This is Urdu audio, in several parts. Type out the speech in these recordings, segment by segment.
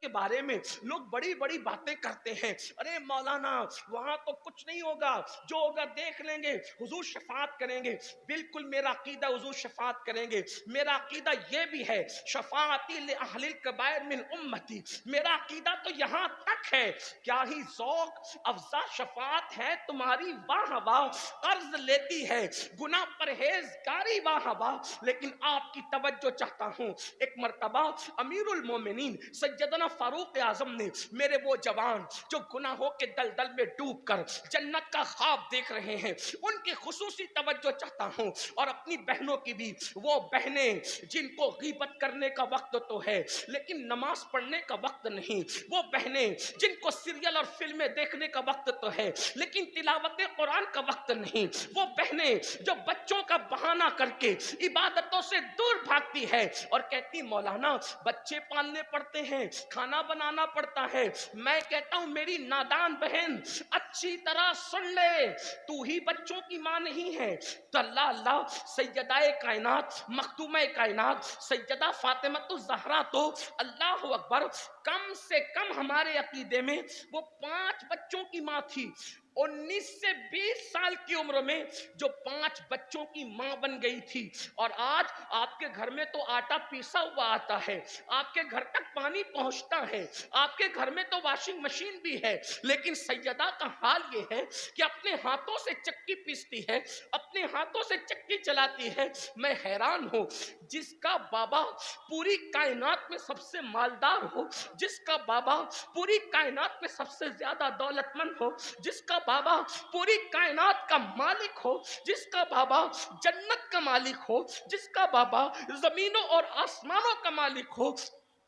کے بارے میں لوگ بڑی بڑی باتیں کرتے ہیں، ارے مولانا وہاں تو کچھ نہیں ہوگا، جو ہوگا دیکھ لیں گے، حضور شفاعت کریں گے۔ بالکل میرا عقیدہ حضور شفاعت کریں گے، میرا عقیدہ یہ بھی ہے شفاعتی لأہل الکبائر من امتی، میرا عقیدہ تو یہاں تک ہے، کیا ہی ذوق افزا شفاعت ہے تمہاری، واہ واہ قرض لیتی ہے گناہ پرہیزگاری، واہ واہ۔ لیکن آپ کی توجہ چاہتا ہوں، ایک مرتبہ امیر المومنین سیدنا فاروق اعظم نے، میرے وہ جوان جو گناہوں کے دلدل میں ڈوب کر جنت کا خواب دیکھ رہے ہیں، ان کی خصوصی توجہ چاہتا ہوں، اور اپنی بہنوں کی بھی، وہ بہنیں جن کو غیبت کرنے کا وقت تو ہے لیکن نماز پڑھنے کا وقت نہیں، وہ بہنیں جن کو سیریل اور فلمیں دیکھنے کا وقت تو ہے لیکن تلاوت قرآن کا وقت نہیں، وہ بہنیں جو بچوں کا بہانہ کر کے عبادتوں سے دور بھاگتی ہے اور کہتی مولانا بچے پالنے پڑتے ہیں، کھانا بنانا پڑتا ہے، میں کہتا ہوں میری نادان بہن اچھی طرح سن لے، تو ہی بچوں کی ماں نہیں ہے تو اللہ سیدہ کائنات مخدومہ کائنات سیدہ فاطمہ الزہرا تو اللہ اکبر کم سے کم ہمارے عقیدے میں وہ 5 بچوں کی ماں تھی، 19 سے 20 سال کی عمر میں جو 5 بچوں کی ماں بن گئی تھی۔ اور آج آپ کے گھر میں تو آٹا پیسا ہوا آتا ہے، آپ کے گھر تک پانی پہنچتا ہے، آپ کے گھر میں تو واشنگ مشین بھی ہے، لیکن سیدہ کا حال یہ ہے کہ اپنے ہاتھوں سے چکی پیستی ہے، اپنے ہاتھوں سے چکی چلاتی ہے۔ میں حیران ہوں، جس کا بابا پوری کائنات میں سب سے مالدار ہو، جس کا بابا پوری کائنات میں سب سے زیادہ دولت مند ہو، جس کا بابا پوری کائنات کا مالک ہو، جس کا بابا جنت کا مالک ہو، جس کا بابا زمینوں اور آسمانوں کا مالک ہو،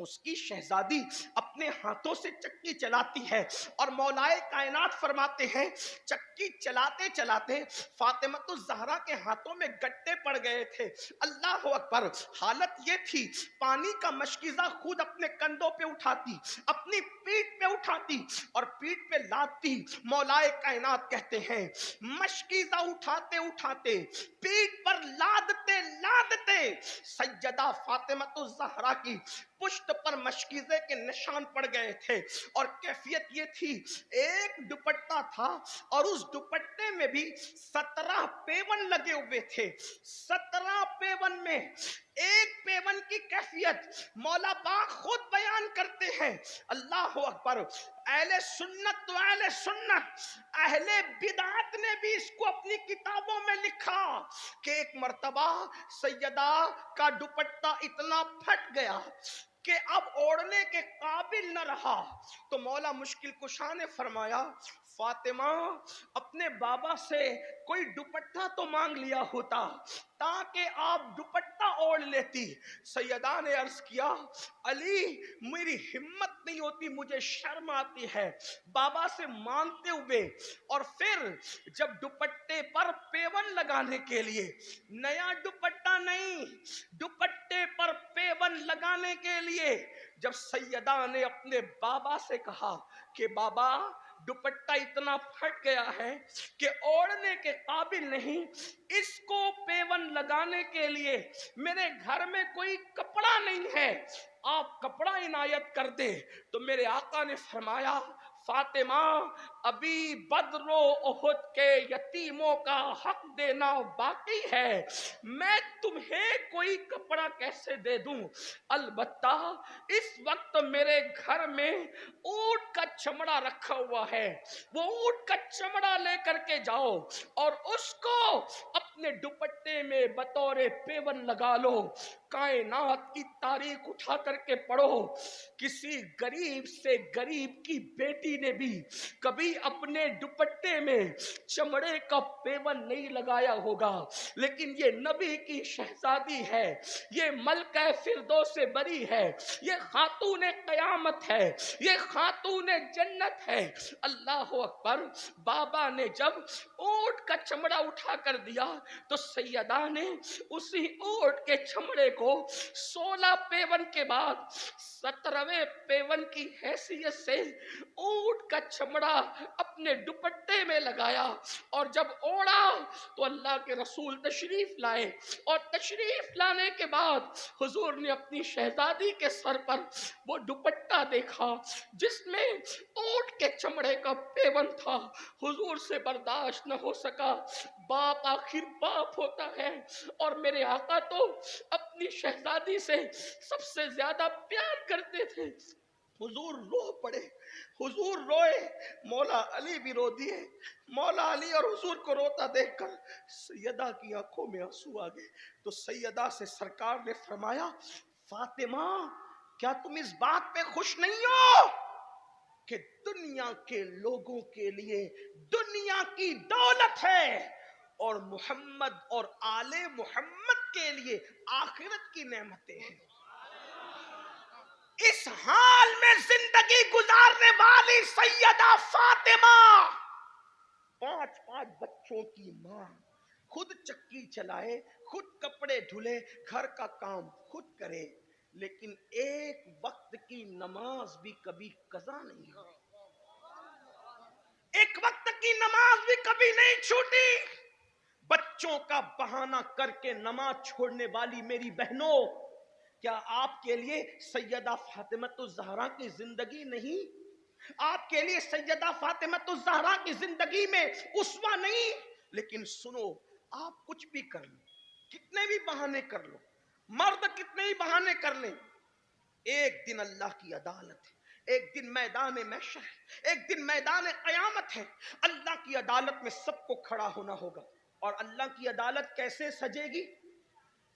اس کی شہزادی اپنے ہاتھوں سے چکی چلاتی ہے۔ اور مولائے کائنات فرماتے ہیں چکی چلاتے چلاتے فاطمہ الزہرا کے ہاتھوں میں گٹے پڑ گئے تھے، اللہ اکبر۔ حالت یہ تھی پانی کا مشکیزہ خود اپنے کندھوں پہ اٹھاتی، اپنی پیٹھ پہ اٹھاتی اور پیٹھ پہ لادتی۔ مولائے کائنات کہتے ہیں مشکیزہ اٹھاتے اٹھاتے پیٹھ پر لادتے لادتے سیدہ فاطمہ الزہرا کی پشت پر مشکیزے کے نشان پڑ گئے تھے، اور کیفیت یہ تھی ایک دوپٹہ تھا اور اس دوپٹے میں بھی 17 پیون لگے ہوئے تھے، 17 پیون میں ایک پیون کی کیفیت مولا پاک خود بیان کرتے ہیں، اللہ اکبر۔ اہل سنت تو اہل سنت، اہل بدعت نے بھی اس کو اپنی کتابوں میں لکھا کہ ایک مرتبہ سیدہ کا دوپٹہ اتنا پھٹ گیا کہ اب اوڑھنے کے قابل نہ رہا، تو مولا مشکل کشا نے فرمایا فاطمہ اپنے بابا سے کوئی دوپٹہ تو مانگ لیا ہوتا تاکہ آپ دوپٹہ اوڑھ لیتی۔ سیدہ نے عرض کیا علی میری ہمت نہیں ہوتی، مجھے شرم آتی ہے بابا سے مانگتے ہوئے، اور پھر جب دوپٹے پر پیون لگانے کے لیے، نیا دوپٹہ نہیں، دوپٹے پر پیون لگانے کے لیے جب سیدہ نے اپنے بابا سے کہا کہ بابا دوپٹہ اتنا پھٹ گیا ہے کہ اوڑھنے کے قابل نہیں، اس کو پیون لگانے کے لیے میرے گھر میں کوئی کپڑا نہیں ہے، آپ کپڑا عنایت کر دیں، تو میرے آقا نے فرمایا فاطمہ ابھی بدر و احد کے یتیموں کا حق دینا باقی ہے، میں تمہیں کوئی کپڑا کیسے دے دوں، البتہ اس وقت میرے گھر میں اونٹ کا چمڑا رکھا ہوا ہے، وہ اونٹ کا چمڑا لے کر کے جاؤ اور اس کو اپنے دوپٹے میں بطور پیون لگا لو۔ کائنات کی تاریخ اٹھا کر کے پڑھو، کسی غریب سے غریب کی بیٹی نے بھی کبھی اپنے دوپٹے میں چمڑے کا پیون نہیں لگایا ہوگا، لیکن یہ نبی کی شہزادی ہے، یہ ملکہ فردوس سے بری ہے، یہ خاتون قیامت ہے، یہ خاتون جنت ہے، اللہ اکبر۔ بابا نے جب اونٹ کا چمڑا اٹھا کر دیا تو سیدہ نے اسی اونٹ کے چمڑے کو 16 پیون کے بعد 17ویں پیون کی حیثیت سے اونٹ کا چمڑا اپنے دوپٹے میں لگایا اور جب اوڑا تو اللہ کے رسول تشریف لائے، اور تشریف لانے کے بعد حضور نے اپنی شہزادی کے سر پر وہ دوپٹہ دیکھا جس میں اونٹ کے چمڑے کا پیوند تھا۔ حضور سے برداشت نہ ہو سکا، باپ آخر باپ ہوتا ہے، اور میرے آقا تو اپنی شہزادی سے سب سے زیادہ پیار کرتے تھے۔ حضور رو پڑے، حضور روئے، مولا علی بھی رو دیے۔ مولا علی اور حضور کو روتا دیکھ کر سیدہ کی آنکھوں میں آنسو آ گئے، تو سیدہ سے سرکار نے فرمایا فاطمہ کیا تم اس بات پہ خوش نہیں ہو کہ دنیا کے لوگوں کے لیے دنیا کی دولت ہے اور محمد اور آل محمد کے لیے آخرت کی نعمتیں ہیں؟ اس حال میں زندگی گزارنے والی سیدہ فاطمہ، 5 بچوں کی ماں، خود چکی چلائے، خود کپڑے دھلے، گھر کا کام خود کرے، لیکن ایک وقت کی نماز بھی کبھی قضا نہیں ہوئی، ایک وقت کی نماز بھی کبھی نہیں چھوٹی۔ بچوں کا بہانہ کر کے نماز چھوڑنے والی میری بہنوں، کیا آپ کے لیے سیدہ فاطمۃ الزہرا کی زندگی نہیں؟ آپ کے لیے سیدہ فاطمۃ الزہرا کی زندگی میں اسوہ نہیں؟ لیکن سنو، آپ کچھ بھی کر لو، کتنے بھی بہانے کر لو، مرد کتنے ہی بہانے کر لیں، ایک دن اللہ کی عدالت ہے، ایک دن میدان محشر ہے، ایک دن میدان قیامت ہے، اللہ کی عدالت میں سب کو کھڑا ہونا ہوگا۔ اور اللہ کی عدالت کیسے سجے گی؟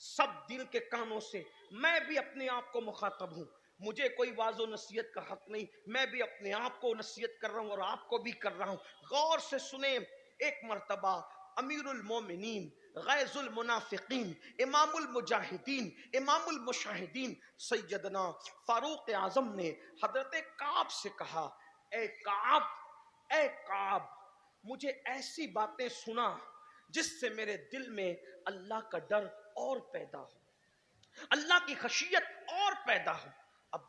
سب دل کے کانوں سے۔ میں بھی اپنے آپ کو مخاطب ہوں، مجھے کوئی واعظ و نصیحت کا حق نہیں، میں بھی اپنے آپ کو نصیحت کر رہا ہوں اور آپ کو بھی کر رہا ہوں۔ غور سے سنیں، ایک مرتبہ امیر المومنین، غیظ المنافقین، امام المجاہدین، امام المشاہدین سیدنا فاروق اعظم نے حضرت کعب سے کہا، اے کعب، اے کعب، مجھے ایسی باتیں سنا جس سے میرے دل میں اللہ کا ڈر اور پیدا ہو، اللہ کی خشیت اور پیدا ہو۔ اب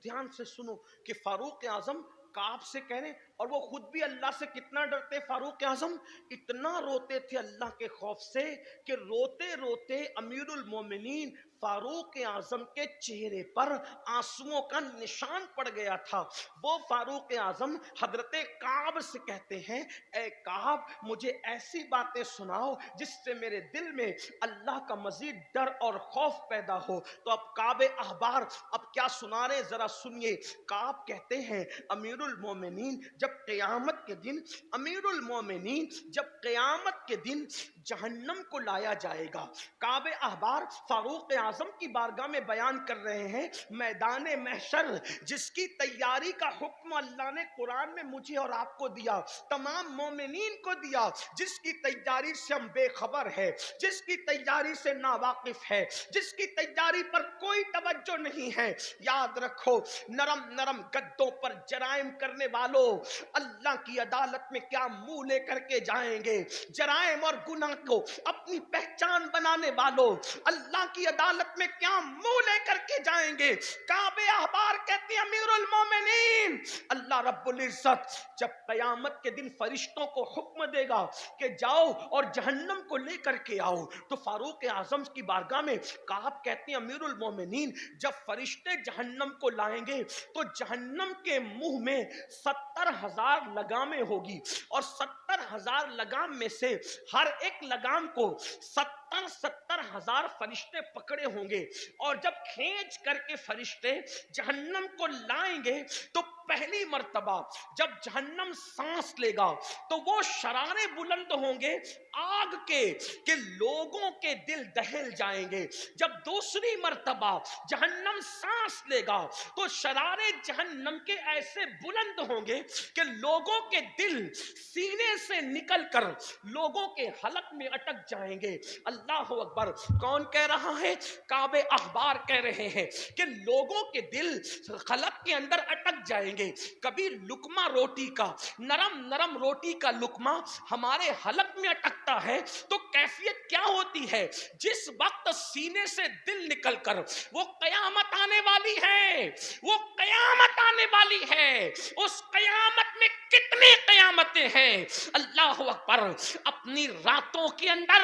دھیان سے سنو کہ فاروق اعظم کعب سے کہہ رہے، اور وہ خود بھی اللہ سے کتنا ڈرتے۔ فاروق اعظم اتنا روتے تھے اللہ کے خوف سے کہ روتے روتے امیر المومنین فاروق اعظم کے چہرے پر آنسوؤں کا نشان پڑ گیا تھا۔ وہ فاروق اعظم حضرت کعب سے کہتے ہیں، اے کعب، مجھے ایسی باتیں سناؤ جس سے میرے دل میں اللہ کا مزید ڈر اور خوف پیدا ہو۔ تو اب کعب احبار اب کیا سنا رہے ذرا سنیے۔ کعب کہتے ہیں، امیر المومنین جب قیامت کے دن، امیر المومنین جب قیامت کے دن جہنم کو لایا جائے گا، کعب احبار فاروق اعظم کی بارگاہ میں بیان کر رہے ہیں، میدان محشر جس کی تیاری کا حکم اللہ نے قرآن میں مجھے اور آپ کو دیا، تمام مومنین کو دیا، جس کی تیاری سے ہم بے خبر ہے، جس کی تیاری سے ناواقف ہے، جس کی تیاری پر کوئی توجہ نہیں ہے۔ یاد رکھو، نرم نرم گدوں پر جرائم کرنے والوں اللہ کی عدالت میں کیا منہ لے کر کے جائیں گے؟ جرائم اور گناہ کو اپنی پہچان بنانے والوں اللہ کی عدالت میں کیا منہ لے کر کے جائیں گے؟ کعب احبار کہتے ہیں، امیر المومنین اللہ رب العزت جب قیامت کے دن فرشتوں کو حکم دے گا کہ جاؤ اور جہنم کو لے کر کے آؤ، تو فاروق اعظم کی بارگاہ میں کعب کہتے ہیں، امیر المومنین جب فرشتے جہنم کو لائیں گے تو جہنم کے منہ میں 70,000 لگامیں ہوگی، اور 70,000 لگام میں سے ہر ایک لگام کو 70,000 فرشتے پکڑے ہوں گے، اور جب کھینچ کر کے فرشتے جہنم کو لائیں گے تو پہلی مرتبہ جب جہنم سانس لے گا تو وہ شرارے بلند ہوں گے آگ کے کہ لوگوں کے دل دہل جائیں گے۔ جب دوسری مرتبہ جہنم سانس لے گا تو شرارے جہنم کے ایسے بلند ہوں گے کہ لوگوں کے دل سینے سے نکل کر لوگوں کے حلق میں اٹک جائیں گے۔ اللہ اللہ اکبر. کون کہہ رہا ہے؟ کعب احبار کہہ رہے ہیں کہ لوگوں کے دل خلق کے اندر اٹک جائیں گے. کبھی لقمہ روٹی کا، نرم نرم روٹی کا لقمہ ہمارے حلق میں اٹکتا ہے تو کیفیت کیا ہوتی ہے؟ جس وقت سینے سے دل نکل کر وہ قیامت آنے والی ہے، وہ قیامت آنے والی ہے. اس قیامت میں کتنی قیامتیں ہیں. اللہ اکبر. اپنی راتوں کے اندر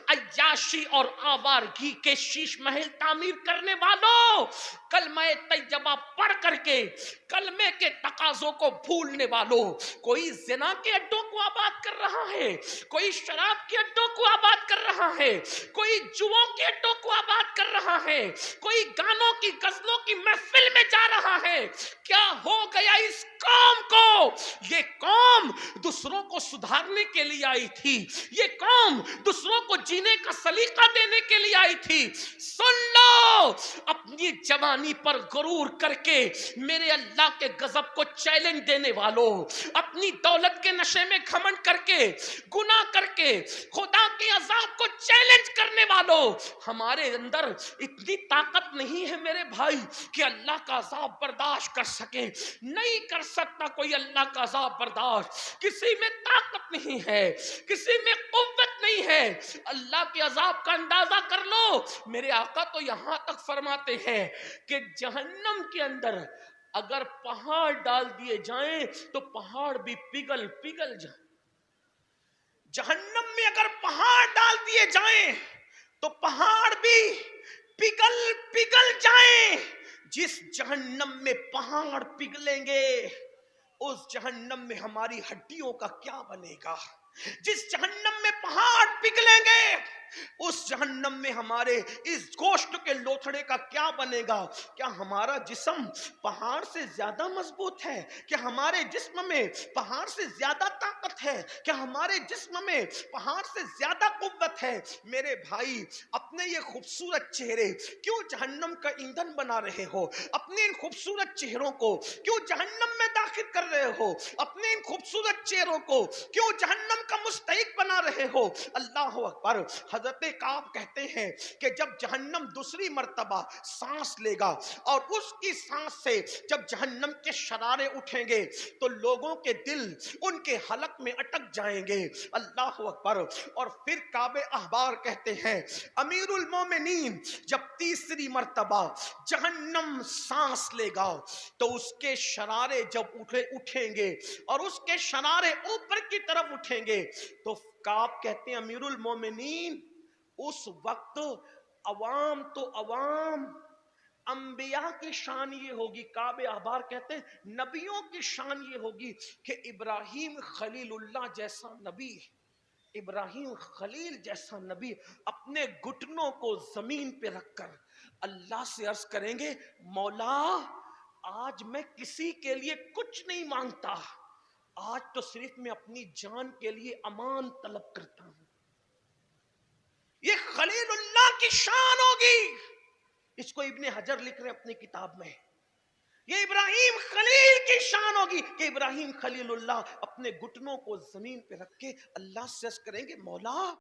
عیاشی اور آوارگی کے شیش محل تعمیر کرنے والوں، کلمہ طیبہ پڑھ کر کے کلمے کے تقاضوں کو بھولنے والوں، کوئی زنا کے اڈوں کو آباد کر رہا ہے، کوئی شراب کے اڈوں کو آباد کر رہا ہے، کوئی جوؤں کے اڈوں کو آباد کر رہا ہے، کوئی گانوں کی غزلوں کی محفل میں جا رہا ہے. کیا ہو گیا اس قوم کو؟ یہ قوم دوسروں کو سدھارنے کے لیے آئی تھی، یہ قوم دوسروں کو جینے کا سلیقہ دینے کے لیے آئی تھی. سن لو، اپنی جوانی پر غرور کر کے میرے اللہ کے غضب کو چیلنج دینے والوں، اپنی دولت کے نشے میں گھمنڈ کر کے، گناہ کر کے خدا کے عذاب کو چیلنج کرنے والوں، ہمارے اندر اتنی طاقت نہیں ہے میرے بھائی کہ اللہ کا عذاب برداشت کر سکے. نہیں کر سکتا کوئی اللہ کا عذاب برداشت. کسی میں طاقت نہیں ہے، کسی میں قوت نہیں ہے. اللہ کے عذاب کا اندازہ کر لو. میرے آقا تو یہاں تک فرماتے ہیں کہ جہنم کے اندر اگر پہاڑ ڈال دیے جائیں تو پہاڑ بھی پگھل پگھل جائیں. جہنم میں اگر پہاڑ ڈال دیے جائیں تو پہاڑ بھی پگھل پگھل جائیں. جس جہنم میں پہاڑ پگھلیں گے اس جہنم میں ہماری ہڈیوں کا کیا بنے گا؟ جس جہنم میں پہاڑ پگھلیں گے اس جہنم میں ہمارے اس گوشت کے لوتھڑے کا کیا بنے گا؟ کیا ہمارا جسم پہاڑ سے زیادہ مضبوط ہے؟ کیا ہمارے جسم میں پہاڑ سے زیادہ طاقت ہے؟ کیا ہمارے جسم میں پہاڑ سے زیادہ قوت ہے؟ میرے بھائی، اپنے یہ خوبصورت چہرے کیوں جہنم کا ایندھن بنا رہے ہو؟ اپنے ان خوبصورت چہروں کو کیوں جہنم میں داخل کر رہے ہو؟ اپنے ان خوبصورت چہروں کو کیوں جہنم کا مستحق بنا رہے ہو؟ اللہ اکبر. حضرت کعب کہتے ہیں کہ جب جہنم دوسری مرتبہ سانس لے گا اور اس کی سانس سے جب جہنم کے شرارے اٹھیں گے تو لوگوں کے دل ان کے حلق میں اٹک جائیں گے. اللہ اکبر. اور پھر کعب احبار کہتے ہیں امیر المومنین جب تیسری مرتبہ جہنم سانس لے گا تو اس کے شرارے جب اٹھیں گے اور اس کے شرارے اوپر کی طرف اٹھیں گے تو کعب کہتے ہیں امیر المومنین اس وقت عوام تو عوام، انبیاء کی شان یہ ہوگی. کعب احبار کہتے ہیں نبیوں کی شان یہ ہوگی کہ ابراہیم خلیل اللہ جیسا نبی، ابراہیم خلیل جیسا نبی اپنے گھٹنوں کو زمین پہ رکھ کر اللہ سے عرض کریں گے مولا آج میں کسی کے لیے کچھ نہیں مانگتا، آج تو صرف میں اپنی جان کے لیے امان طلب کرتا ہوں. یہ خلیل اللہ کی شان ہوگی. اس کو ابن حجر لکھ رہے اپنی کتاب میں. یہ ابراہیم خلیل کی شان ہوگی کہ ابراہیم خلیل اللہ اپنے گھٹنوں کو زمین پہ رکھ کے اللہ سے عرض کریں گے مولا